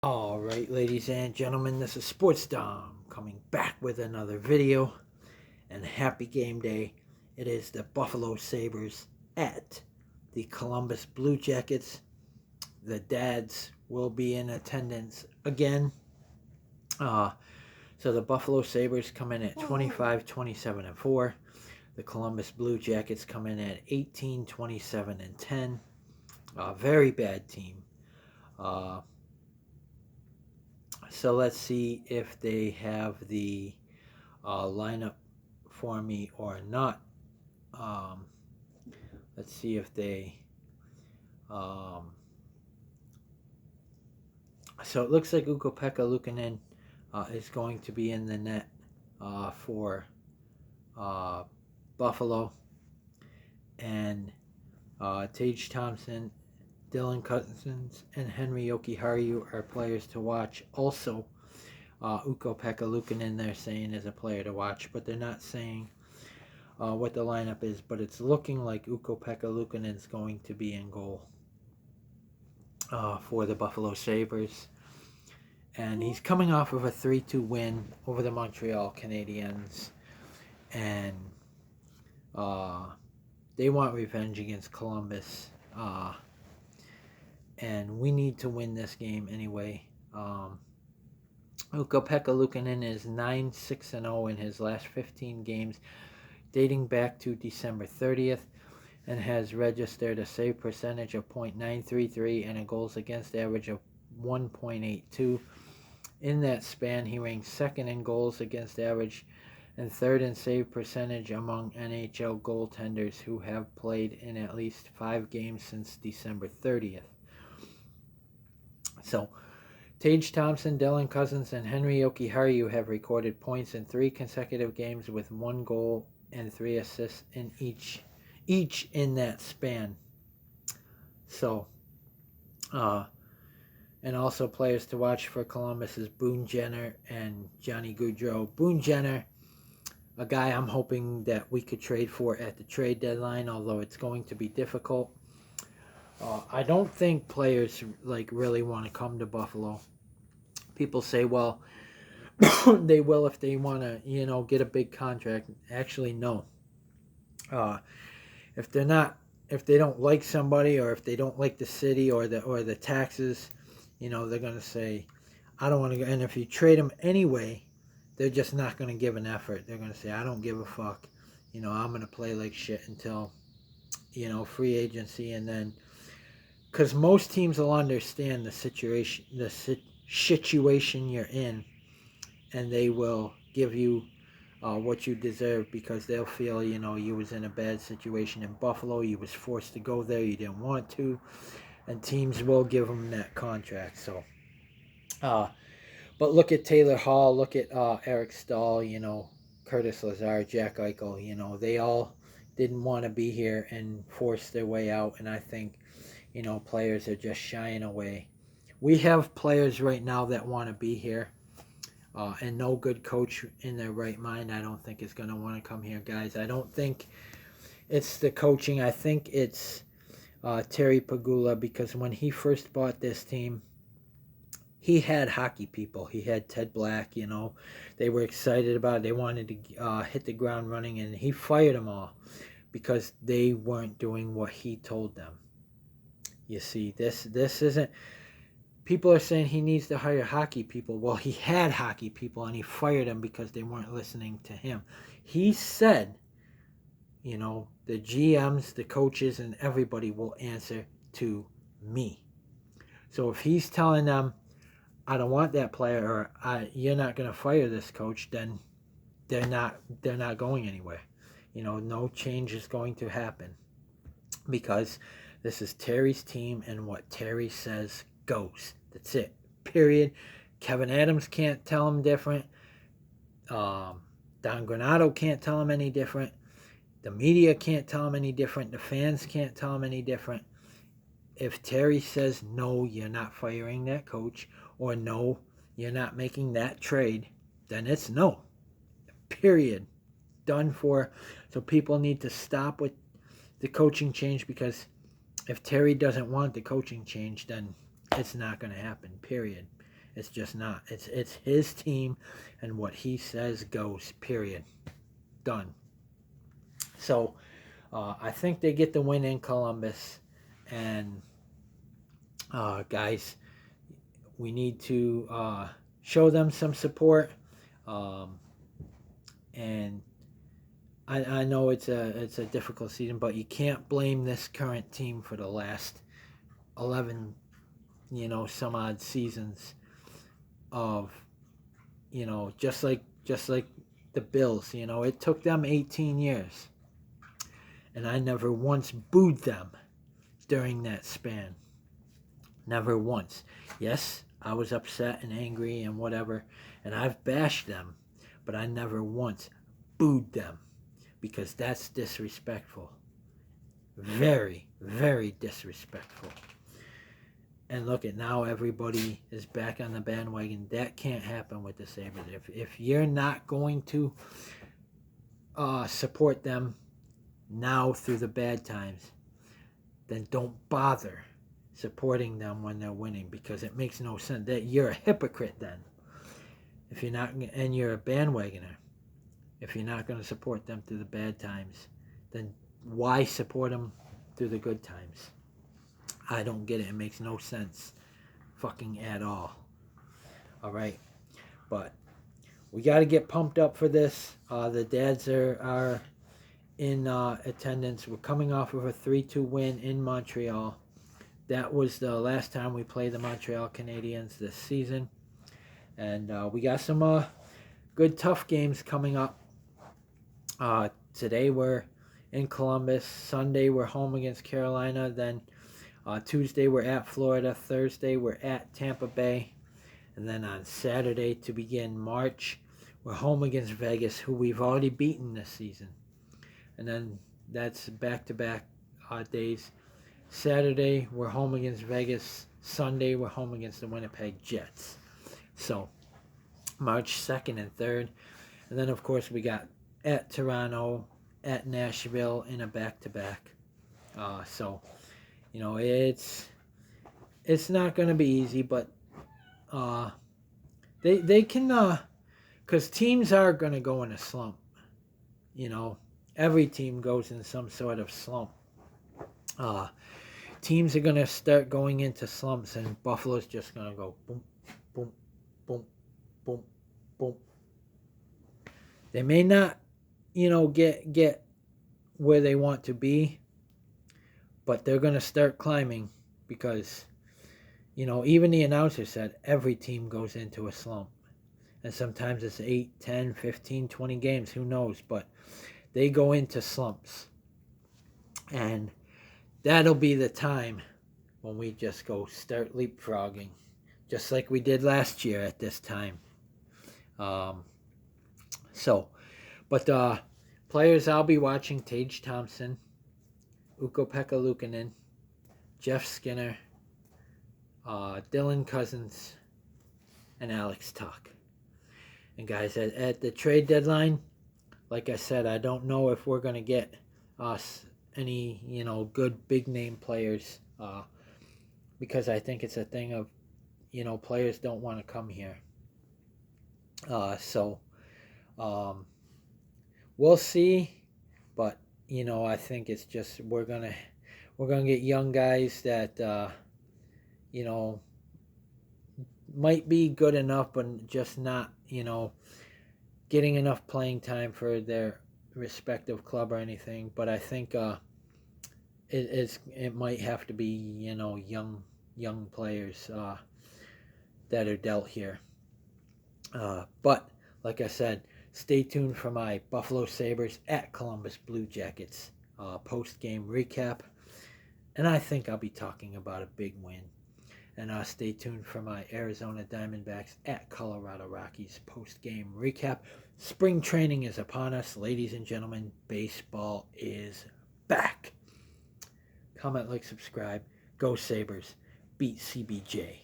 Alright, ladies and gentlemen, this is Sports Dom coming back with another video. And happy game day. It is the Buffalo Sabres at the Columbus Blue Jackets. The dads will be in attendance again. So the Buffalo Sabres come in at 25, 27, and 4. The Columbus Blue Jackets come in at 18, 27, and 10. Very bad team. So let's see if they have the lineup for me or not. Um, let's see if they. So it looks like Ukko-Pekka Luukkonen is going to be in the net for Buffalo, and Tage Thompson, Dylan Cousins, and Henry Jokiharju are players to watch. Also, Ukko-Pekka Luukkonen they're saying is a player to watch, but they're not saying what the lineup is. But it's looking like Ukko-Pekka Luukkonen is going to be in goal for the Buffalo Sabres. And he's coming off of a 3-2 win over the Montreal Canadiens. And they want revenge against Columbus. And we need to win this game anyway. Ukko-Pekka Luukkonen is 9-6-0 in his last 15 games, dating back to December 30th, and has registered a save percentage of .933 and a goals against average of 1.82. In that span, he ranks second in goals against average and third in save percentage among NHL goaltenders who have played in at least 5 games since December 30th. So, Tage Thompson, Dylan Cousins, and Henry Jokiharju have recorded points in 3 consecutive games with 1 goal and 3 assists in each in that span. So, and also players to watch for Columbus is Boone Jenner and Johnny Gaudreau. Boone Jenner, a guy I'm hoping that we could trade for at the trade deadline, although it's going to be difficult. I don't think players really want to come to Buffalo. People say, well, they will if they want to, get a big contract. Actually, no. If they don't like somebody, or if they don't like the city or the taxes, they're gonna say, I don't want to go. And if you trade them anyway, they're just not gonna give an effort. They're gonna say, I don't give a fuck. I'm gonna play like shit until, free agency, and then. Because most teams will understand the situation you're in, and they will give you what you deserve, because they'll feel, you was in a bad situation in Buffalo, you was forced to go there, you didn't want to, and teams will give them that contract. So, but look at Taylor Hall, look at Eric Stahl, Curtis Lazar, Jack Eichel, they all didn't want to be here and forced their way out, and I think players are just shying away. We have players right now that want to be here, and no good coach in their right mind, I don't think, is going to want to come here, guys. I don't think it's the coaching. I think it's Terry Pagula, because when he first bought this team, he had hockey people. He had Ted Black, They were excited about it. They wanted to hit the ground running, and he fired them all because they weren't doing what he told them. You see, this isn't... People are saying he needs to hire hockey people. Well, he had hockey people, and he fired them because they weren't listening to him. He said, the GMs, the coaches, and everybody will answer to me. So if he's telling them, I don't want that player, or you're not going to fire this coach, then they're not going anywhere. No change is going to happen, because this is Terry's team, and what Terry says goes. That's it. Period. Kevin Adams can't tell him different. Don Granato can't tell him any different. The media can't tell him any different. The fans can't tell him any different. If Terry says, no, you're not firing that coach, or no, you're not making that trade, then it's no. Period. Done for. So people need to stop with the coaching change, because if Terry doesn't want the coaching change, then it's not going to happen, period. It's just not. It's his team, and what he says goes. Period. Done. So I think they get the win in Columbus, and guys, we need to show them some support. Um, and I know it's a difficult season, but you can't blame this current team for the last 11, some odd seasons of, just like the Bills. It took them 18 years, and I never once booed them during that span. Never once. Yes, I was upset and angry and whatever, and I've bashed them, but I never once booed them, because that's disrespectful. Very, very disrespectful. And look at now, everybody is back on the bandwagon. That can't happen with the Sabres. If you're not going to support them now through the bad times, then don't bother supporting them when they're winning, because it makes no sense. That you're a hypocrite then. If you're not, and you're a bandwagoner, if you're not going to support them through the bad times, then why support them through the good times? I don't get it. It makes no sense fucking at all. All right. But we got to get pumped up for this. The dads are in attendance. We're coming off of a 3-2 win in Montreal. That was the last time we played the Montreal Canadiens this season. And we got some good, tough games coming up. Today we're in Columbus. Sunday we're home against Carolina. Then Tuesday we're at Florida. Thursday we're at Tampa Bay. And then on Saturday, to begin March, we're home against Vegas, who we've already beaten this season. And then that's back-to-back days. Saturday we're home against Vegas. Sunday we're home against the Winnipeg Jets. So March 2nd and 3rd. And then, of course, we got at Toronto, at Nashville in a back-to-back. So, it's not going to be easy, but they can, because teams are going to go in a slump. Every team goes in some sort of slump. Teams are going to start going into slumps, and Buffalo's just going to go boom, boom, boom, boom, boom. They may not, get where they want to be, but they're going to start climbing, because, even the announcer said every team goes into a slump. And sometimes it's 8, 10, 15, 20 games, who knows, but they go into slumps. And that'll be the time when we just go start leapfrogging, just like we did last year at this time. But players I'll be watching: Tage Thompson, Ukko-Pekka Luukkonen, Jeff Skinner, Dylan Cousins, and Alex Tuch. And guys, at the trade deadline, like I said, I don't know if we're going to get us any, good big name players, because I think it's a thing of, players don't want to come here. We'll see, but I think it's just we're gonna get young guys that might be good enough, but just not getting enough playing time for their respective club or anything. But I think it might have to be young players that are dealt here. But like I said, stay tuned for my Buffalo Sabres at Columbus Blue Jackets post-game recap. And I think I'll be talking about a big win. And stay tuned for my Arizona Diamondbacks at Colorado Rockies post-game recap. Spring training is upon us, ladies and gentlemen. Baseball is back. Comment, like, subscribe. Go Sabres. Beat CBJ.